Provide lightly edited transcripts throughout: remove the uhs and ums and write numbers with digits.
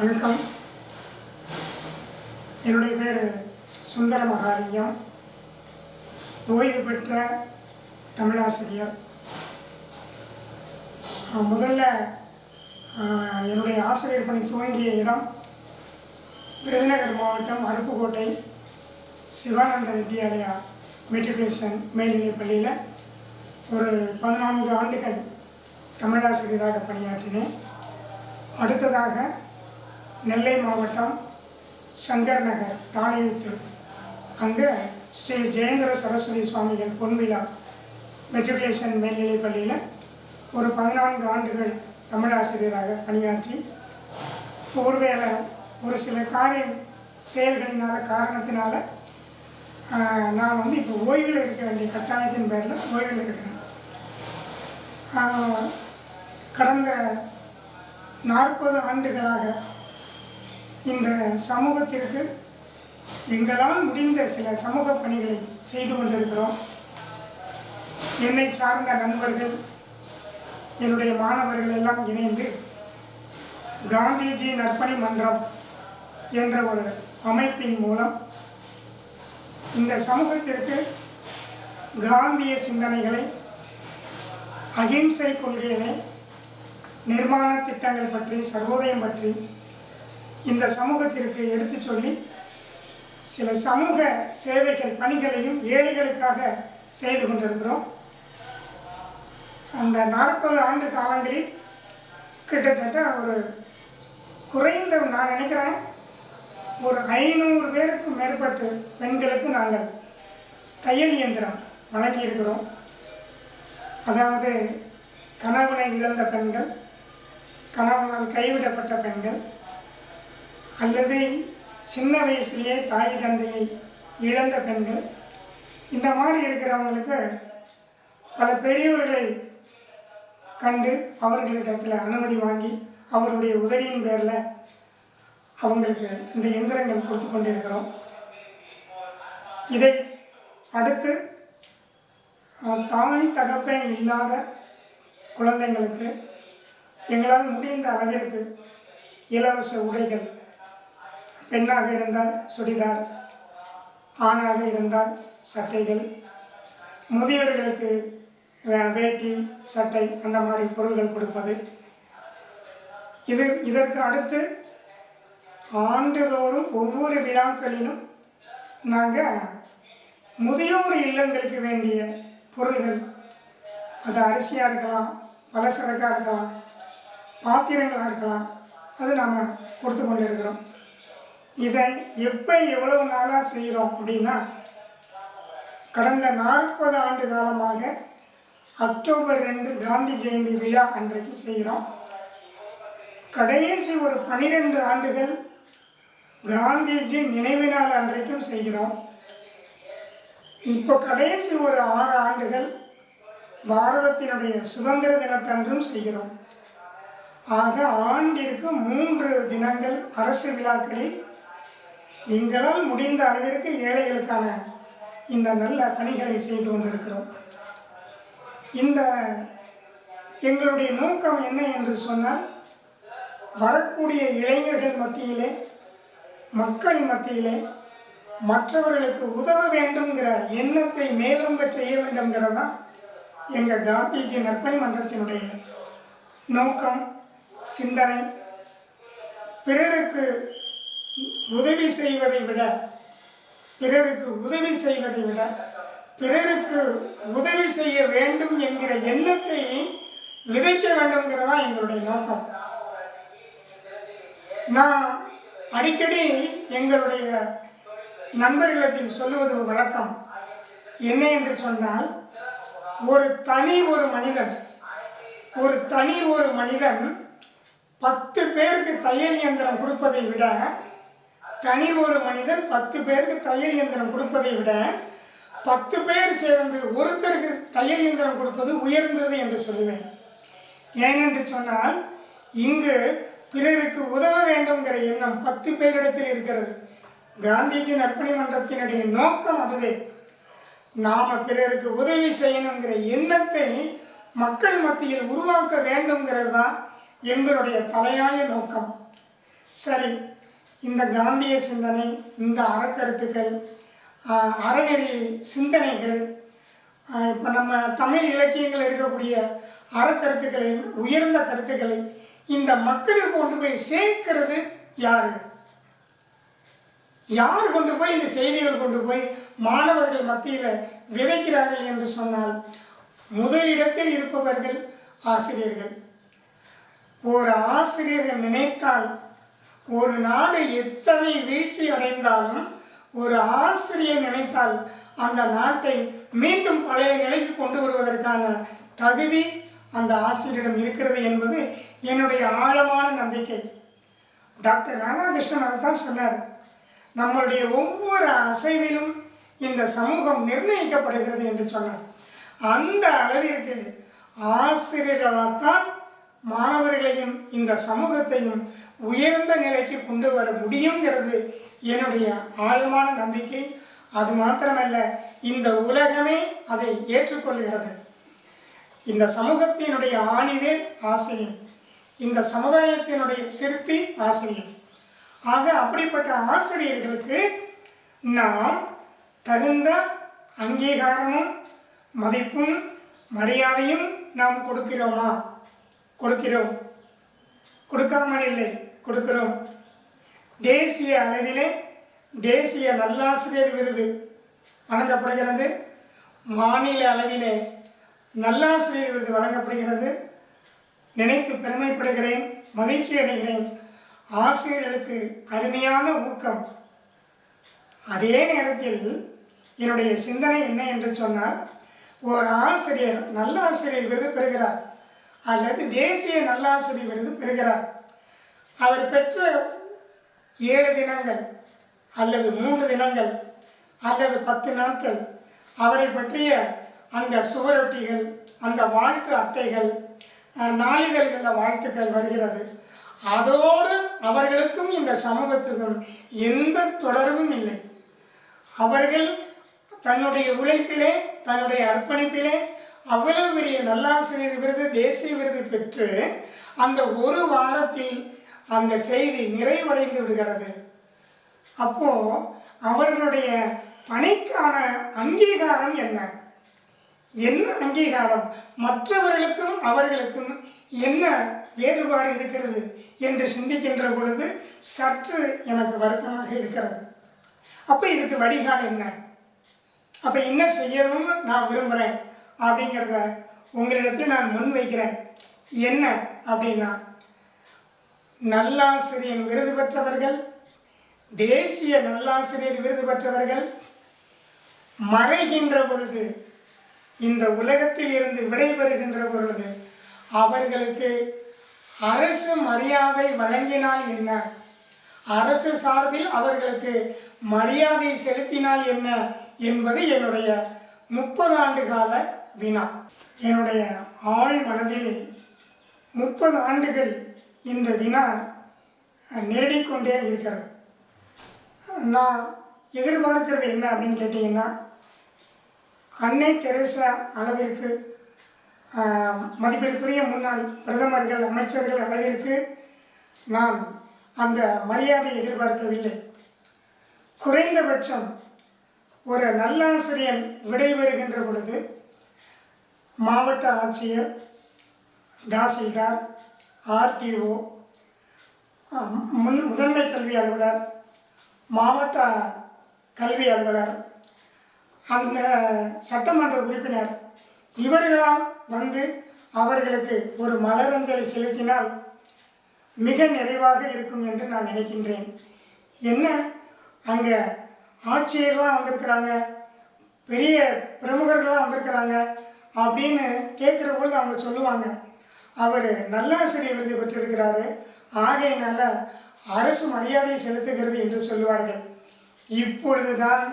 வணக்கம். என்னுடைய பேர் சுந்தர மகாலிங்கம். ஓய்வு பெற்ற தமிழாசிரியர். முதல்ல என்னுடைய ஆசிரியர் பணி துவங்கிய இடம் விருதுநகர் மாவட்டம் அருப்புக்கோட்டை சிவானந்த வித்யாலயா மெட்ரிகுலேஷன் மேல்நிலைப் பள்ளியில் ஒரு 14 ஆண்டுகள் தமிழாசிரியராக பணியாற்றினேன். அடுத்ததாக நெல்லை மாவட்டம் சங்கர் நகர் தாளையூத்து அங்கே ஸ்ரீ ஜெயேந்திர சரஸ்வதி சுவாமிகள் பொன்விழா மெட்ரிகுலேஷன் மேல்நிலைப் பள்ளியில் ஒரு 14 ஆண்டுகள் தமிழாசிரியராக பணியாற்றி ஒரு சில காரணத்தினால நான் இப்போ ஓய்வில் இருக்க வேண்டிய கட்டாயத்தின் பேரில் ஓய்வில் இருக்கிறேன். கடந்த 40 ஆண்டுகளாக இந்த சமூகத்திற்கு எங்களால் முடிந்த சில சமூக பணிகளை செய்து கொண்டிருக்கிறோம். என்னை சார்ந்த நண்பர்கள், என்னுடைய மாணவர்கள் எல்லாம் இணைந்து காந்திஜி நற்பணி மன்றம் என்ற ஒரு அமைப்பின் மூலம் இந்த சமூகத்திற்கு காந்திய சிந்தனைகளை, அகிம்சை கொள்கைகளை, நிர்மாண திட்டங்கள் பற்றி, சர்வோதயம் பற்றி இந்த சமூகத்திற்கு எடுத்து சொல்லி சில சமூக சேவைகள் பணிகளையும் ஏழைகளுக்காக செய்து கொண்டிருக்கிறோம். அந்த 40 ஆண்டு காலங்களில் கிட்டத்தட்ட ஒரு குறைந்த, நான் நினைக்கிறேன், ஒரு 500 பேருக்கு மேற்பட்ட பெண்களுக்கு நாங்கள் தையல் இயந்திரம் வழங்கியிருக்கிறோம். அதாவது கணவனை இழந்த பெண்கள், கணவனால் கைவிடப்பட்ட பெண்கள், அல்லது சின்ன வயசுலேயே தாய் தந்தையை இழந்த பெண்கள், இந்த மாதிரி இருக்கிறவங்களுக்கு பல பெரியவர்களை கண்டு அவர்களிடத்தில் அனுமதி வாங்கி அவர்களுடைய உதவியின் பேரில் அவங்களுக்கு இந்த இயந்திரங்கள் கொடுத்து கொண்டிருக்கிறோம். இதை அடுத்து தாய் தகப்பே இல்லாத குழந்தைங்களுக்கு எங்களால் முடிந்த அளவிற்கு இலவச உடைகள், பெண்ணாக இருந்தால் சுடிதார், ஆணாக இருந்தால் சட்டைகள், முதியவர்களுக்கு வேட்டி சட்டை, அந்த மாதிரி பொருள்கள் கொடுப்பது. இதற்கு அடுத்து ஆண்டுதோறும் ஒவ்வொரு விழாக்களிலும் நாங்கள் முதியோர் இல்லங்களுக்கு வேண்டிய பொருள்கள், அது அரிசியாக இருக்கலாம், பலசரக்காக இருக்கலாம், பாத்திரங்களாக இருக்கலாம், அது நாம் கொடுத்து கொண்டு இருக்கிறோம். இதை எவ்வளவு நாளாக செய்கிறோம் அப்படின்னா, கடந்த 40 ஆண்டு காலமாக அக்டோபர் 2 காந்தி ஜெயந்தி விழா அன்றைக்கு செய்கிறோம். கடைசி ஒரு 12 ஆண்டுகள் காந்திஜி நினைவு நாள் அன்றைக்கும் செய்கிறோம். இப்போ கடைசி ஒரு 6 ஆண்டுகள் பாரதத்தினுடைய சுதந்திர தினத்தன்றும் செய்கிறோம். ஆக ஆண்டிற்கு 3 தினங்கள் அரசு விழாக்களில் எங்களால் முடிந்த அளவிற்கு ஏழைகளுக்கான இந்த நல்ல பணிகளை செய்து கொண்டிருக்கிறோம். எங்களுடைய நோக்கம் என்ன என்று சொன்னால், வரக்கூடிய இளைஞர்கள் மத்தியிலே, மக்கள் மத்தியிலே மற்றவர்களுக்கு உதவ வேண்டும்ங்கிற எண்ணத்தை மேலோங்க செய்ய வேண்டும்ங்கிறது தான் எங்கள் காந்திஜி நற்பணி மன்றத்தினுடைய நோக்கம், சிந்தனை. பிறருக்கு உதவி செய்வதை விட பிறருக்கு உதவி செய்ய வேண்டும் என்கிற எண்ணத்தை விதைக்க வேண்டும்ங்கிறதா எங்களுடைய நோக்கம். நான் அடிக்கடி எங்களுடைய நண்பர்களிடத்தில் சொல்லுவது வழக்கம். என்ன என்று சொன்னால், ஒரு தனி மனிதன் 10 பேருக்கு தையல் இயந்திரம் கொடுப்பதை விட, 10 பேருக்கு தையல் இயந்திரம் கொடுப்பதை விட 10 பேர் சேர்ந்து ஒருத்தருக்கு தையல் இயந்திரம் கொடுப்பது உயர்ந்தது என்று சொல்லுவேன். ஏனென்று சொன்னால், இங்கு பிறருக்கு உதவ வேண்டும்ங்கிற எண்ணம் 10 பேரிடத்தில் இருக்கிறது. காந்திஜி நற்பணி மன்றத்தினுடைய நோக்கம் அதுவே. நாம் பிறருக்கு உதவி செய்யணுங்கிற எண்ணத்தை மக்கள் மத்தியில் உருவாக்க வேண்டும்ங்கிறது தான் எங்களுடைய தலையாய நோக்கம். சரி, இந்த காந்திய சிந்தனை, இந்த அறக்கருத்துக்கள், அறநெறி சிந்தனைகள், இப்போ நம்ம தமிழ் இலக்கியங்கள் இருக்கக்கூடிய அறக்கருத்துக்களை, உயர்ந்த கருத்துக்களை இந்த மக்களுக்கு கொண்டு போய் சேர்க்கிறது யார்? யார் கொண்டு போய் இந்த செய்திகள் கொண்டு போய் மாணவர்கள் மத்தியில் விதைக்கிறார்கள் என்று சொன்னால் முதலிடத்தில் இருப்பவர்கள் ஆசிரியர்கள். ஒரு ஆசிரியர்கள் நினைத்தால் ஒரு நாடு எத்தனை வீழ்ச்சி அடைந்தாலும் ஒரு ஆசிரியர் நினைத்தால் அந்த நாட்டை மீண்டும் பழைய நிலைக்கு கொண்டு வருவதற்கான தகுதி அந்த ஆசிரியரிடம் இருக்கிறது என்பது என்னுடைய ஆழமான நம்பிக்கை. டாக்டர் ராமகிருஷ்ணன் அதை தான் சொன்னார். நம்மளுடைய ஒவ்வொரு அசைவிலும் இந்த சமூகம் நிர்ணயிக்கப்படுகிறது என்று சொன்னார். அந்த அளவிற்கு ஆசிரியர்களால் தான் மாணவர்களையும் இந்த சமூகத்தையும் உயர்ந்த நிலைக்கு கொண்டு வர முடியுங்கிறது என்னுடைய ஆழமான நம்பிக்கை. அது மாத்திரமல்ல, இந்த உலகமே அதை ஏற்றுக்கொள்கிறது. இந்த சமூகத்தினுடைய ஆணிவேர் ஆசிரியர், இந்த சமுதாயத்தினுடைய சிற்பி ஆசிரியர். ஆக அப்படிப்பட்ட ஆசிரியர்களுக்கு நாம் தகுந்த அங்கீகாரமும் மதிப்பும் மரியாதையும் நாம் கொடுக்கிறோமா? கொடுக்கிறோம். கொடுக்காமல் இல்லை, கொடுக்கிறோம். தேசிய அளவிலே தேசிய நல்லாசிரியர் விருது வழங்கப்படுகிறது. மாநில அளவிலே நல்லாசிரியர் விருது வழங்கப்படுகிறது. நினைத்து பெருமைப்படுகிறேன், மகிழ்ச்சி அடைகிறேன். ஆசிரியர்களுக்கு அருமையான ஊக்கம். அதே நேரத்தில் என்னுடைய சிந்தனை என்ன என்று சொன்னால், ஒரு ஆசிரியர் நல்லாசிரியர் விருது பெறுகிறார் அல்லது தேசிய நல்லாசிரியர் விருது பெறுகிறார். அவர் பெற்ற 7 தினங்கள் அல்லது 3 தினங்கள் அல்லது 10 நாட்கள் அவரை பற்றிய அந்த சுவரொட்டிகள், அந்த வாழ்த்து அட்டைகள், நாளிதழ்களில் வாழ்த்துக்கள் வருகிறது. அதோடு அவர்களுக்கும் இந்த சமூகத்துக்கும் எந்த தொடர்பும் இல்லை. அவர்கள் தன்னுடைய உழைப்பிலே, தன்னுடைய அர்ப்பணிப்பிலே அவ்வளவு பெரிய நல்லாசிரியர் விருது, தேசிய விருது பெற்று அந்த ஒரு வாரத்தில் அந்த செய்தி நிறைவடைந்து விடுகிறது. அப்போது அவர்களுடைய பணிக்கான அங்கீகாரம் என்ன? என்ன அங்கீகாரம்? மற்றவர்களுக்கும் அவர்களுக்கும் என்ன வேறுபாடு இருக்கிறது என்று சிந்திக்கின்ற பொழுது சற்று எனக்கு வருத்தமாக இருக்கிறது. அப்போ இதுக்கு வடிகால் என்ன? அப்போ என்ன செய்யணும்னு நான் விரும்புகிறேன் அப்படிங்கிறத உங்களிடத்தில் நான் முன்வைக்கிறேன். என்ன அப்படின்னா, நல்லாசிரியர் விருது பெற்றவர்கள், தேசிய நல்லாசிரியர் விருது பெற்றவர்கள் மறைகின்ற பொழுது, இந்த உலகத்தில் இருந்து விடைபெறுகின்ற பொழுது அவர்களுக்கு அரசு மரியாதை வழங்கினால் என்ன, அரசு சார்பில் அவர்களுக்கு மரியாதை செலுத்தினால் என்ன என்பது என்னுடைய 30 ஆண்டு கால வினா. என்னுடைய ஆழ் மனதிலே 30 ஆண்டுகள் இந்த வினா நெருடிக்கொண்டே இருக்கிறது. நான் எதிர்பார்க்கிறது என்ன அப்படின்னு கேட்டிங்கன்னா, அன்னை தெரேசா அளவிற்கு, மதிப்பிற்குரிய முன்னாள் பிரதமர்கள், அமைச்சர்கள் அளவிற்கு நான் அந்த மரியாதை எதிர்பார்க்கவில்லை. குறைந்தபட்சம் ஒரு நல்லாசிரியர் விடைபெறுகின்ற பொழுது மாவட்ட ஆட்சியர், தாசில்தார், ஆர்டிஓ, முதன்மை கல்வி அலுவலர், மாவட்ட கல்வி அலுவலர், அந்த சட்டமன்ற உறுப்பினர் இவர்களால் வந்து அவர்களுக்கு ஒரு மலரஞ்சலி செலுத்தினால் மிக நிறைவாக இருக்கும் என்று நான் நினைக்கின்றேன். என்ன, அங்கே ஆட்சியர்லாம் வந்திருக்கிறாங்க, பெரிய பிரமுகர்கள்லாம் வந்திருக்கிறாங்க அப்படின்னு கேட்குற பொழுது அவங்க சொல்லுவாங்க, அவர் நல்லாசிரியர் விருது பெற்றிருக்கிறாரு, ஆகையினால அரசு மரியாதை செலுத்துகிறது என்று சொல்லுவார்கள். இப்பொழுதுதான்,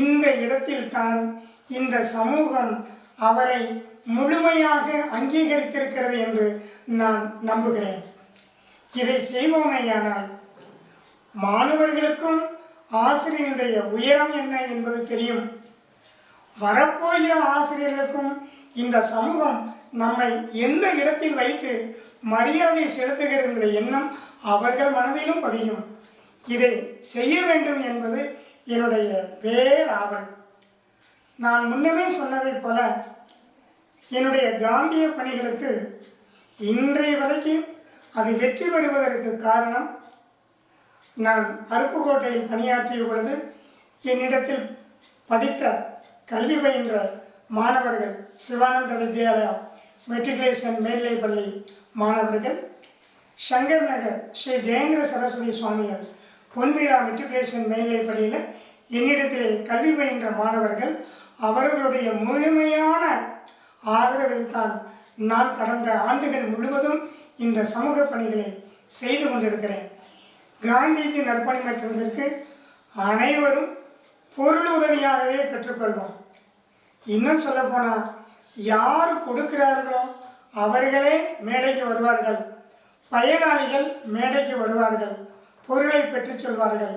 இந்த இடத்தில் தான் இந்த சமூகம் அவரை முழுமையாக அங்கீகரித்திருக்கிறது என்று நான் நம்புகிறேன். இதை செய்வோமேயானால் மாணவர்களுக்கும் ஆசிரியருடைய உயரம் என்ன என்பது தெரியும். வரப்போகிற ஆசிரியர்களுக்கும் இந்த சமூகம் நம்மை எந்த இடத்தில் வைத்து மரியாதை செலுத்துகிற எண்ணம் அவர்கள் மனதிலும் பதியும். இதை செய்ய வேண்டும் என்பது என்னுடைய பேராவல். நான் முன்னமே சொன்னதைப் போல என்னுடைய காந்திய பணிகளுக்கு இன்றைய வரைக்கும் அது வெற்றி பெறுவதற்கு காரணம், நான் அருப்புக்கோட்டையில் பணியாற்றிய பொழுது என்னிடத்தில் படித்த கல்வி பயின்ற மாணவர்கள், சிவானந்த வித்யாலயா மெட்ரிகுலேஷன் மேல்நிலைப்பள்ளி மாணவர்கள், சங்கர் நகர் ஸ்ரீ ஜெயேந்திர சரஸ்வதி சுவாமிகள் பொன்விழா மெட்ரிகுலேஷன் மேல்நிலைப்பள்ளியில் என்னிடத்திலே கல்வி பயின்ற மாணவர்கள், அவர்களுடைய முழுமையான ஆதரவில் தான் நான் கடந்த ஆண்டுகள் முழுவதும் இந்த சமூக பணிகளை செய்து கொண்டிருக்கிறேன். காந்திஜி நற்பணிமற்றதற்கு அனைவரும் பொருள் உதவியாகவே பெற்றுக்கொள்வோம். இன்னும் சொல்லப்போனால் யார் கொடுக்கிறார்களோ அவர்களே மேடைக்கு வருவார்கள், பயனாளிகள் மேடைக்கு வருவார்கள், பொருளை பெற்றுச் சொல்வார்கள்.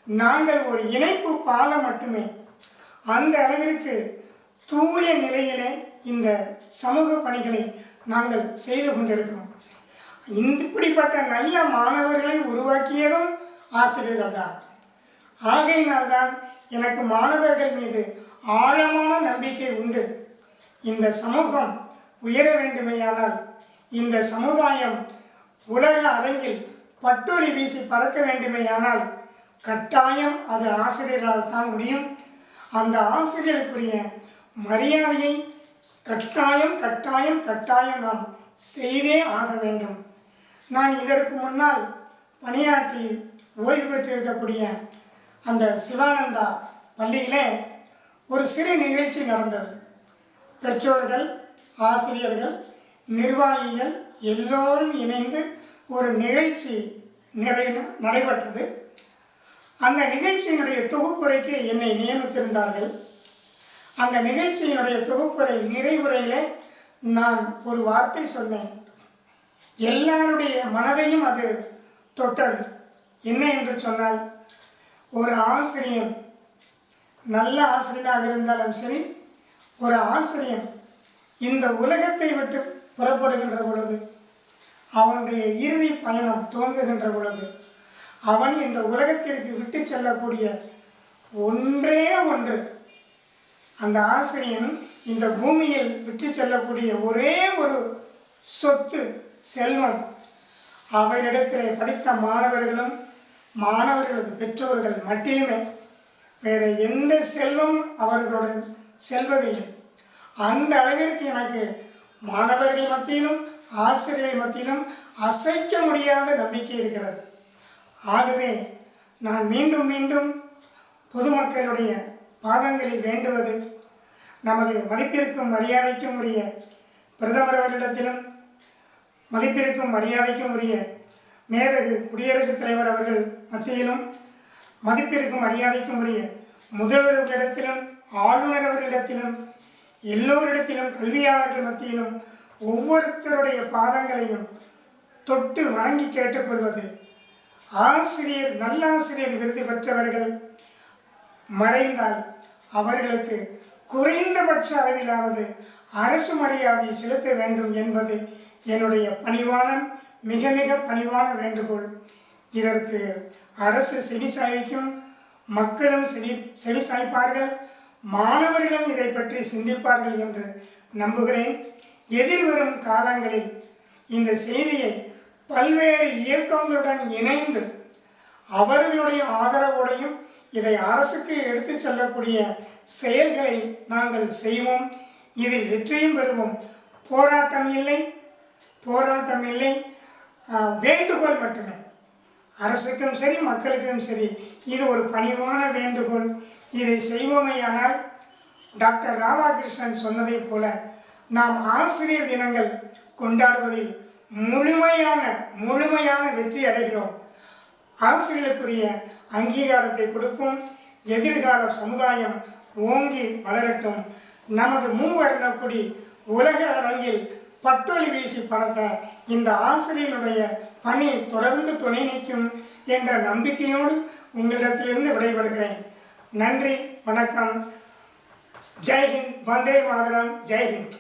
நாங்கள் ஒரு இணைப்பு பாலம் மட்டுமே. அந்த அளவிற்கு தூய நிலையிலே இந்த சமூக பணிகளை நாங்கள் செய்து கொண்டிருக்கிறோம். இப்படிப்பட்ட நல்ல மாணவர்களை உருவாக்கியதும் ஆசிரியர்கள் தான். ஆகையினால்தான் எனக்கு மாணவர்கள் மீது ஆழமான நம்பிக்கை உண்டு. இந்த சமூகம் உயர வேண்டுமேயானால், இந்த சமுதாயம் உலக அரங்கில் பட்டொளி வீசி பறக்க வேண்டுமேயானால் கட்டாயம் அது ஆசிரியரால் தான் முடியும். அந்த ஆசிரியருக்குரிய மரியாதையை கட்டாயம் கட்டாயம் கட்டாயம் நாம் செய்தே ஆக வேண்டும். நான் இதற்கு முன்னால் பணியாற்றி ஓய்வு பெற்றிருக்கக்கூடிய அந்த சிவானந்தா பள்ளியிலே ஒரு சிறு நிகழ்ச்சி நடந்தது. பெற்றோர்கள், ஆசிரியர்கள், நிர்வாகிகள் எல்லோரும் இணைந்து ஒரு நிகழ்ச்சி நடைபெற்றது. அந்த நிகழ்ச்சியினுடைய தொகுப்புரைக்கு என்னை நியமித்திருந்தார்கள். அந்த நிகழ்ச்சியினுடைய தொகுப்புரை நிறைவுரையிலே நான் ஒரு வார்த்தை சொன்னேன். எல்லாருடைய மனதையும் அது தொட்டது. என்ன என்று சொன்னால், ஒரு ஆசிரியர் நல்ல ஆசிரியராக இருந்தாலும் சரி, ஒரு ஆசிரியர் இந்த உலகத்தை விட்டு புறப்படுகின்ற பொழுது, அவனுடைய இறுதி பயணம் துவங்குகின்ற பொழுது, அவன் இந்த உலகத்திற்கு விட்டு செல்லக்கூடிய ஒன்றே ஒன்று, அந்த ஆசிரியன் இந்த பூமியில் விட்டு செல்லக்கூடிய ஒரே ஒரு சொத்து, செல்வம். அவரிடத்தில் படித்த மாணவர்களும் மாணவர்களது பெற்றோர்கள் மட்டிலுமே வேறு எந்த செல்வம் அவர்களுடன் செல்வதில்லை. அந்த அளவிற்கு எனக்கு மாணவர்கள் மத்தியிலும் ஆசிரியர்கள் மத்தியிலும் அசைக்க முடியாத நம்பிக்கை இருக்கிறது. ஆகவே நான் மீண்டும் மீண்டும் பொதுமக்களுடைய பாதங்களில் வேண்டுவது, நமது மதிப்பிற்கும் மரியாதைக்கும் உரிய பிரதமர் அவர்களிடத்திலும், மதிப்பிற்கும் மரியாதைக்கும் உரிய மேதகு குடியரசுத் தலைவர் அவர்கள் மத்தியிலும், மதிப்பிற்கும் மரியாதைக்கும் உரிய முதல்வர்களிடத்திலும், ஆளுநர் அவர்களிடத்திலும், எல்லோரிடத்திலும், கல்வியாளர்கள் மத்தியிலும் ஒவ்வொருத்தருடைய பாதங்களையும் தொட்டு வணங்கி கேட்டுக்கொள்வது, ஆசிரியர், நல்லாசிரியர் விருது பெற்றவர்கள் மறைந்தால் அவர்களுக்கு குறைந்தபட்ச அளவிலாவது அரசு மரியாதை செலுத்த வேண்டும் என்பது என்னுடைய பணிவான, மிக மிக பணிவான வேண்டுகோள். இதற்கு அரசு செவிசாய்க்கும், மக்களும் செவிசாய்ப்பார்கள், மாணவர்களும் இதை பற்றி சிந்திப்பார்கள் என்று நம்புகிறேன். எதிர்வரும் காலங்களில் இந்த செய்தியை பல்வேறு இயக்கங்களுடன் இணைந்து அவர்களுடைய ஆதரவோடையும் இதை அரசுக்கு எடுத்து செல்லக்கூடிய செயல்களை நாங்கள் செய்வோம். இதில் வெற்றியும் பெறுவோம். போராட்டம் இல்லை, வேண்டுகோள் மட்டுமே. அரசுக்கும் சரி, மக்களுக்கும் சரி, இது ஒரு பணிவான வேண்டுகோள். இதை செய்வோமேயானால் டாக்டர் ராதாகிருஷ்ணன் சொன்னதைப் போல நாம் ஆசிரியர் தினங்கள் கொண்டாடுவதில் முழுமையான வெற்றி அடைகிறோம். ஆசிரியர்களுக்குரிய அங்கீகாரத்தை கொடுப்போம். எதிர்கால சமுதாயம் ஓங்கி வளரட்டும். நமது மூவர்ண கொடி உலக அரங்கில் பட்டொளி வீசி பறக்க இந்த ஆசிரியருடைய பணி தொடர்ந்து துணை நிற்கும் என்ற நம்பிக்கையோடு உங்களிடத்திலிருந்து விடைபெறுகிறேன். நன்றி, வணக்கம். ஜெய்ஹிந்த். வந்தே மாதரம். ஜெய்ஹிந்த்.